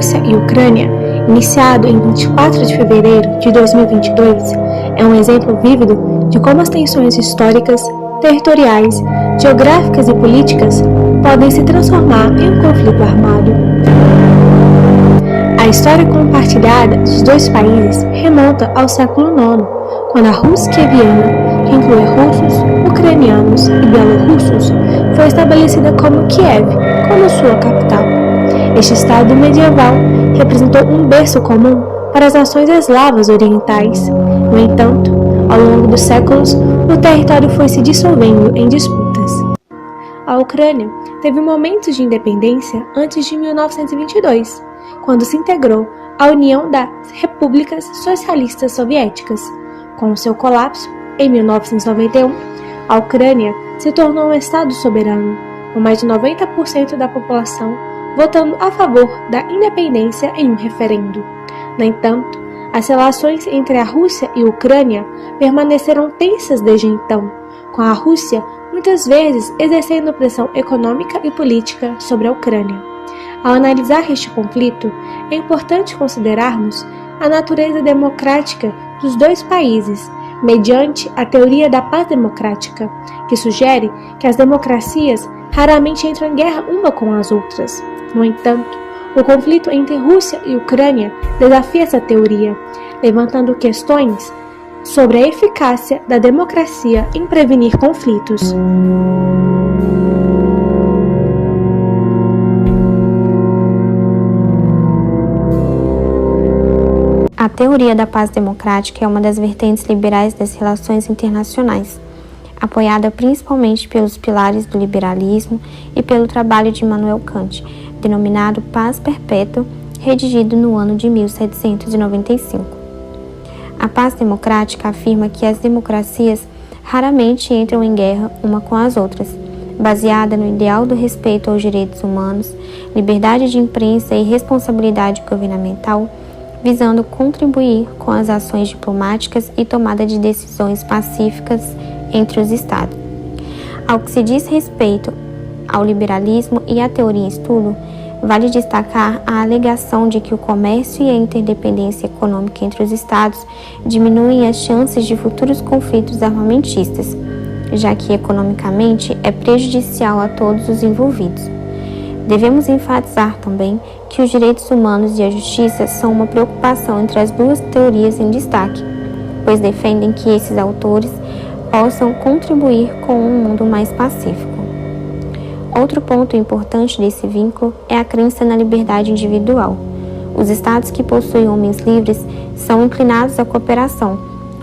Rússia e Ucrânia, iniciado em 24 de fevereiro de 2022, é um exemplo vívido de como as tensões históricas, territoriais, geográficas e políticas podem se transformar em um conflito armado. A história compartilhada dos dois países remonta ao século IX, quando a Rússia kieviana, que inclui russos, ucranianos e bielorrussos, foi estabelecida como Kiev, como sua capital. Este estado medieval representou um berço comum para as nações eslavas orientais. No entanto, ao longo dos séculos, o território foi se dissolvendo em disputas. A Ucrânia teve momentos de independência antes de 1922, quando se integrou à União das Repúblicas Socialistas Soviéticas. Com o seu colapso, em 1991, a Ucrânia se tornou um estado soberano, com mais de 90% da população votando a favor da independência em um referendo. No entanto, as relações entre a Rússia e a Ucrânia permaneceram tensas desde então, com a Rússia muitas vezes exercendo pressão econômica e política sobre a Ucrânia. Ao analisar este conflito, é importante considerarmos a natureza democrática dos dois países, mediante a teoria da paz democrática, que sugere que as democracias raramente entram em guerra uma com as outras. No entanto, o conflito entre Rússia e Ucrânia desafia essa teoria, levantando questões sobre a eficácia da democracia em prevenir conflitos. A teoria da paz democrática é uma das vertentes liberais das relações internacionais, apoiada principalmente pelos pilares do liberalismo e pelo trabalho de Immanuel Kant, denominado Paz Perpétua, redigido no ano de 1795. A paz democrática afirma que as democracias raramente entram em guerra uma com as outras, baseada no ideal do respeito aos direitos humanos, liberdade de imprensa e responsabilidade governamental, visando contribuir com as ações diplomáticas e tomada de decisões pacíficas entre os Estados. Ao que se diz respeito ao liberalismo e à teoria em estudo, vale destacar a alegação de que o comércio e a interdependência econômica entre os Estados diminuem as chances de futuros conflitos armamentistas, já que economicamente é prejudicial a todos os envolvidos. Devemos enfatizar também que os direitos humanos e a justiça são uma preocupação entre as duas teorias em destaque, pois defendem que esses autores possam contribuir com um mundo mais pacífico. Outro ponto importante desse vínculo é a crença na liberdade individual. Os estados que possuem homens livres são inclinados à cooperação,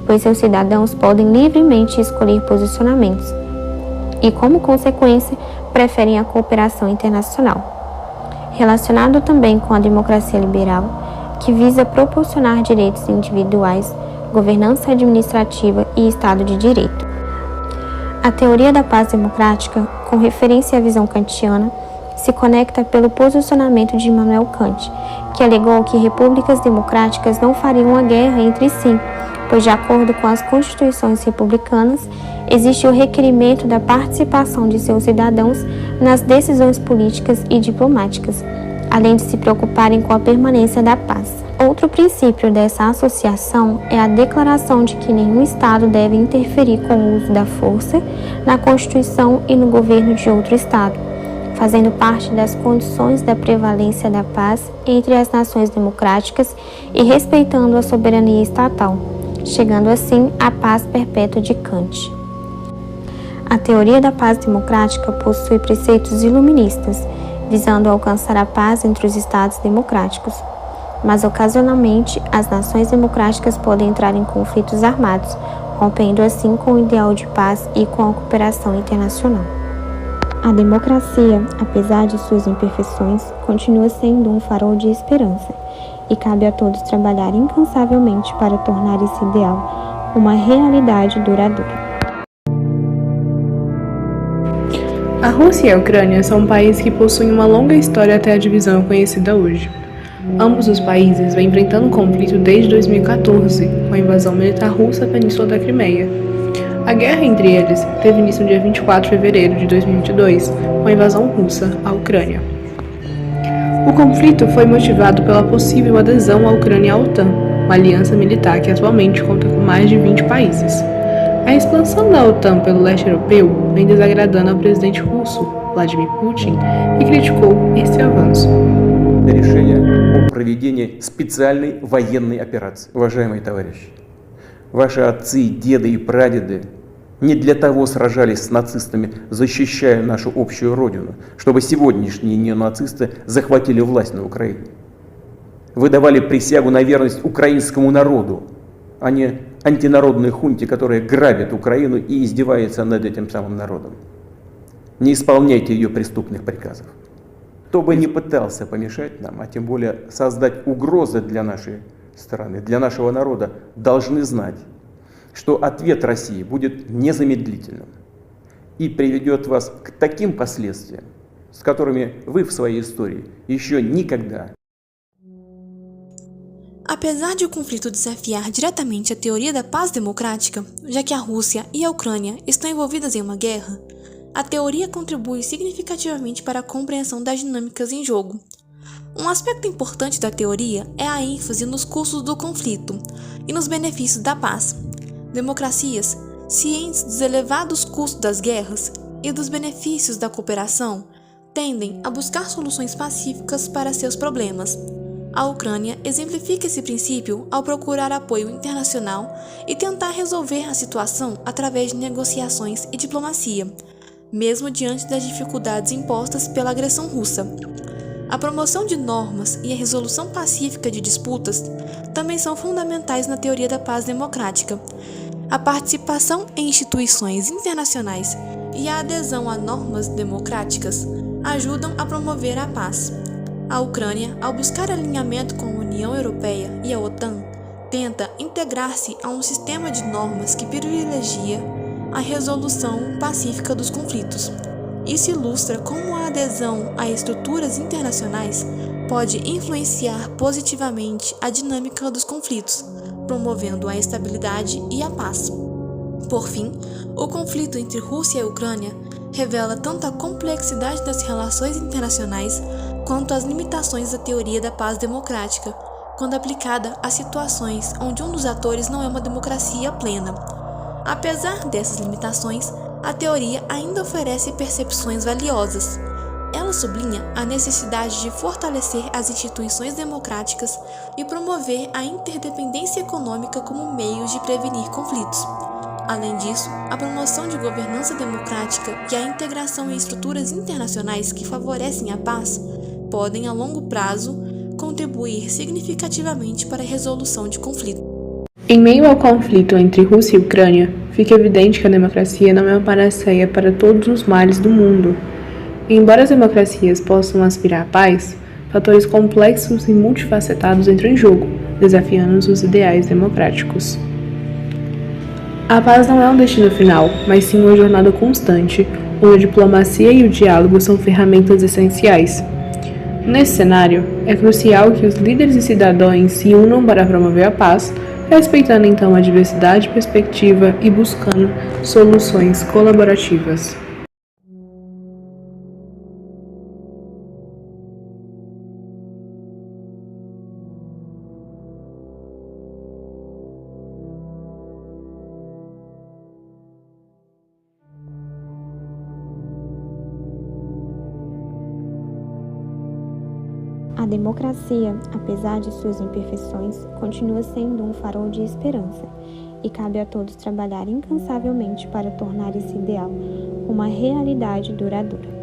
pois seus cidadãos podem livremente escolher posicionamentos e, como consequência, preferem a cooperação internacional. Relacionado também com a democracia liberal, que visa proporcionar direitos individuais, governança administrativa e Estado de Direito. A teoria da paz democrática, com referência à visão kantiana, se conecta pelo posicionamento de Immanuel Kant, que alegou que repúblicas democráticas não fariam a guerra entre si, pois, de acordo com as constituições republicanas, existe o requerimento da participação de seus cidadãos nas decisões políticas e diplomáticas, além de se preocuparem com a permanência da paz. Outro princípio dessa associação é a declaração de que nenhum Estado deve interferir com o uso da força na Constituição e no governo de outro Estado, fazendo parte das condições da prevalência da paz entre as nações democráticas e respeitando a soberania estatal, chegando assim à paz perpétua de Kant. A teoria da paz democrática possui preceitos iluministas, visando alcançar a paz entre os Estados democráticos, mas ocasionalmente as nações democráticas podem entrar em conflitos armados, rompendo assim com o ideal de paz e com a cooperação internacional. A democracia, apesar de suas imperfeições, continua sendo um farol de esperança, e cabe a todos trabalhar incansavelmente para tornar esse ideal uma realidade duradoura. A Rússia e a Ucrânia são países que possuem uma longa história até a divisão conhecida hoje. Ambos os países vêm enfrentando conflito desde 2014, com a invasão militar russa à Península da Crimeia. A guerra entre eles teve início no dia 24 de fevereiro de 2022, com a invasão russa à Ucrânia. O conflito foi motivado pela possível adesão à Ucrânia à OTAN, uma aliança militar que atualmente conta com mais de 20 países. A expansão da OTAN pelo leste europeu vem desagradando ao presidente russo, Vladimir Putin, que criticou esse avanço. Решение о проведении специальной военной операции. Уважаемые товарищи, ваши отцы, деды и прадеды не для того сражались с нацистами, защищая нашу общую родину, чтобы сегодняшние неонацисты захватили власть на Украине. Вы давали присягу на верность украинскому народу, а не антинародной хунте, которая грабит Украину и издевается над этим самым народом. Не исполняйте ее преступных приказов. Кто бы ни пытался помешать нам, а тем более создать угрозы для нашей страны, для нашего народа, должны знать, что ответ России будет незамедлительным и приведет вас к таким последствиям, с которыми вы в своей истории еще никогда. Apesar de o conflito desafiar diretamente a teoria da paz democrática, já que a Rússia e a Ucrânia estão envolvidas em uma guerra, a teoria contribui significativamente para a compreensão das dinâmicas em jogo. Um aspecto importante da teoria é a ênfase nos custos do conflito e nos benefícios da paz. Democracias, cientes dos elevados custos das guerras e dos benefícios da cooperação, tendem a buscar soluções pacíficas para seus problemas. A Ucrânia exemplifica esse princípio ao procurar apoio internacional e tentar resolver a situação através de negociações e diplomacia, mesmo diante das dificuldades impostas pela agressão russa. A promoção de normas e a resolução pacífica de disputas também são fundamentais na teoria da paz democrática. A participação em instituições internacionais e a adesão a normas democráticas ajudam a promover a paz. A Ucrânia, ao buscar alinhamento com a União Europeia e a OTAN, tenta integrar-se a um sistema de normas que privilegia a resolução pacífica dos conflitos. Isso ilustra como a adesão a estruturas internacionais pode influenciar positivamente a dinâmica dos conflitos, promovendo a estabilidade e a paz. Por fim, o conflito entre Rússia e Ucrânia revela tanto a complexidade das relações internacionais quanto as limitações da teoria da paz democrática, quando aplicada a situações onde um dos atores não é uma democracia plena. Apesar dessas limitações, a teoria ainda oferece percepções valiosas. Ela sublinha a necessidade de fortalecer as instituições democráticas e promover a interdependência econômica como meios de prevenir conflitos. Além disso, a promoção de governança democrática e a integração em estruturas internacionais que favorecem a paz podem, a longo prazo, contribuir significativamente para a resolução de conflitos. Em meio ao conflito entre Rússia e Ucrânia, fica evidente que a democracia não é uma panaceia para todos os males do mundo. Embora as democracias possam aspirar à paz, fatores complexos e multifacetados entram em jogo, desafiando os ideais democráticos. A paz não é um destino final, mas sim uma jornada constante, onde a diplomacia e o diálogo são ferramentas essenciais. Nesse cenário, é crucial que os líderes e cidadãos se unam para promover a paz, respeitando então a diversidade de perspectiva e buscando soluções colaborativas. A democracia, apesar de suas imperfeições, continua sendo um farol de esperança, e cabe a todos trabalhar incansavelmente para tornar esse ideal uma realidade duradoura.